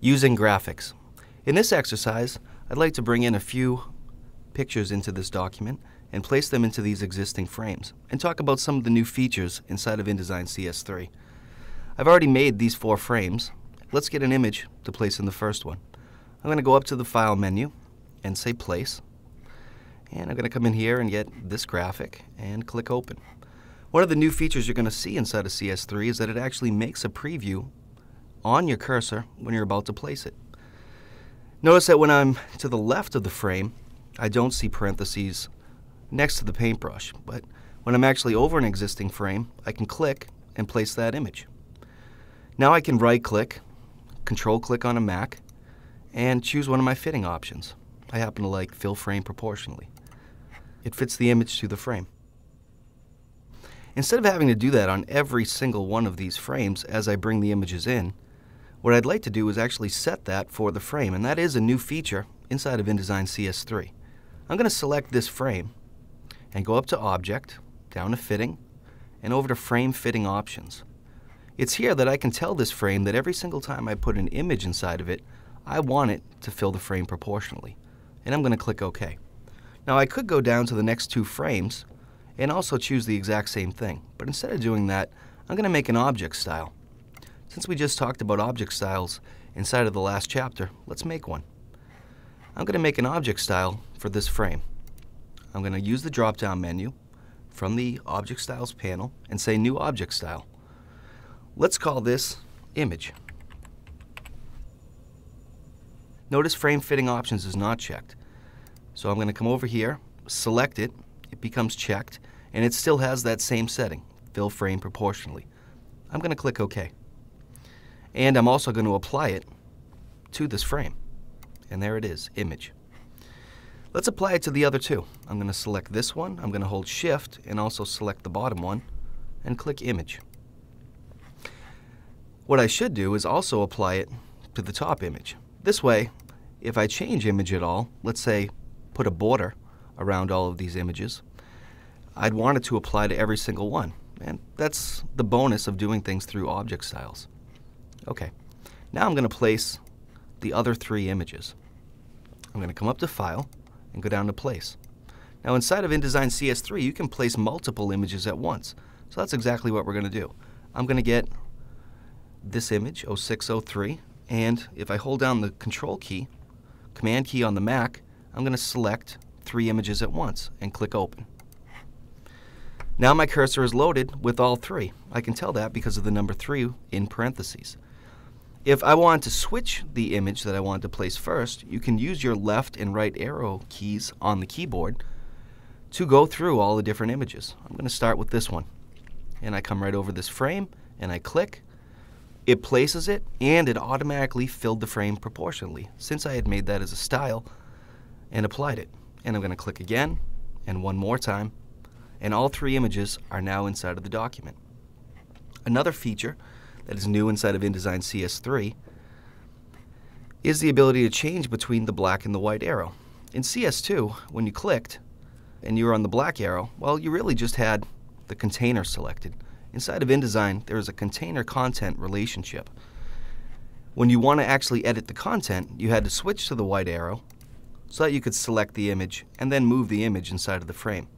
Using graphics. In this exercise, I'd like to bring in a few pictures into this document and place them into these existing frames and talk about some of the new features inside of InDesign CS3. I've already made these 4 frames. Let's get an image to place in the first one. I'm going to go up to the File menu and say Place. And I'm going to come in here and get this graphic and click Open. One of the new features you're going to see inside of CS3 is that it actually makes a preview on your cursor when you're about to place it. Notice that when I'm to the left of the frame, I don't see parentheses next to the paintbrush, but when I'm actually over an existing frame, I can click and place that image. Now I can right-click, control-click on a Mac, and choose one of my fitting options. I happen to like Fill Frame Proportionally. It fits the image to the frame. Instead of having to do that on every single one of these frames as I bring the images in, what I'd like to do is actually set that for the frame, and that is a new feature inside of InDesign CS3. I'm going to select this frame and go up to Object, down to Fitting, and over to Frame Fitting Options. It's here that I can tell this frame that every single time I put an image inside of it, I want it to fill the frame proportionally. And I'm going to click OK. Now I could go down to the next 2 frames and also choose the exact same thing, but instead of doing that, I'm going to make an object style. Since we just talked about object styles inside of the last chapter, let's make one. I'm going to make an object style for this frame. I'm going to use the drop-down menu from the Object Styles panel and say New Object Style. Let's call this Image. Notice Frame Fitting Options is not checked. So I'm going to come over here, select it, it becomes checked, and it still has that same setting, Fill Frame Proportionally. I'm going to click OK. And I'm also going to apply it to this frame. And there it is, Image. Let's apply it to the other 2. I'm going to select this one, I'm going to hold Shift and also select the bottom one and click Image. What I should do is also apply it to the top image. This way, if I change image at all, let's say put a border around all of these images, I'd want it to apply to every single one. And that's the bonus of doing things through object styles. Okay, now I'm going to place the other 3 images. I'm going to come up to File and go down to Place. Now inside of InDesign CS3, you can place multiple images at once. So that's exactly what we're going to do. I'm going to get this image, 0603, and if I hold down the Control key, Command key on the Mac, I'm going to select 3 images at once and click Open. Now my cursor is loaded with all 3. I can tell that because of the number 3 in parentheses. If I want to switch the image that I want to place first, you can use your left and right arrow keys on the keyboard to go through all the different images. I'm going to start with this one. And I come right over this frame and I click. It places it and it automatically filled the frame proportionally since I had made that as a style and applied it. And I'm going to click again and one more time, and all 3 images are now inside of the document. Another feature that is new inside of InDesign CS3 is the ability to change between the black and the white arrow. In CS2, when you clicked and you were on the black arrow, well, you really just had the container selected. Inside of InDesign, there is a container-content relationship. When you want to actually edit the content, you had to switch to the white arrow so that you could select the image and then move the image inside of the frame.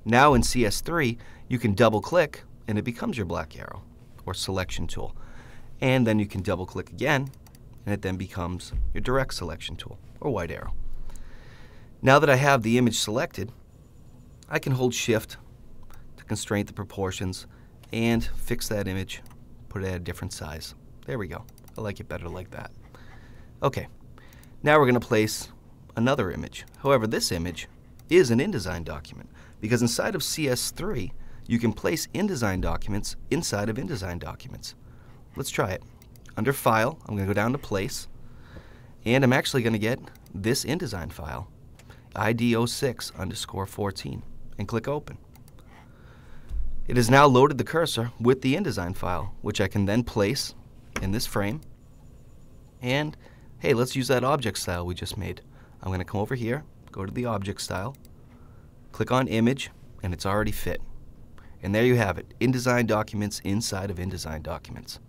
Now in CS3, you can double-click and it becomes your black arrow or selection tool. And then you can double-click again and it then becomes your direct selection tool or white arrow. Now that I have the image selected, I can hold Shift to constrain the proportions and fix that image, put it at a different size. There we go. I like it better like that. Okay, now we're going to place another image. However, this image is an InDesign document because inside of CS3, you can place InDesign documents inside of InDesign documents. Let's try it. Under File, I'm going to go down to Place, and I'm actually going to get this InDesign file, ID06_14, and click Open. It has now loaded the cursor with the InDesign file, which I can then place in this frame. And hey, let's use that object style we just made. I'm going to come over here, go to the object style, click on Image, and it's already fit. And there you have it, InDesign documents inside of InDesign documents.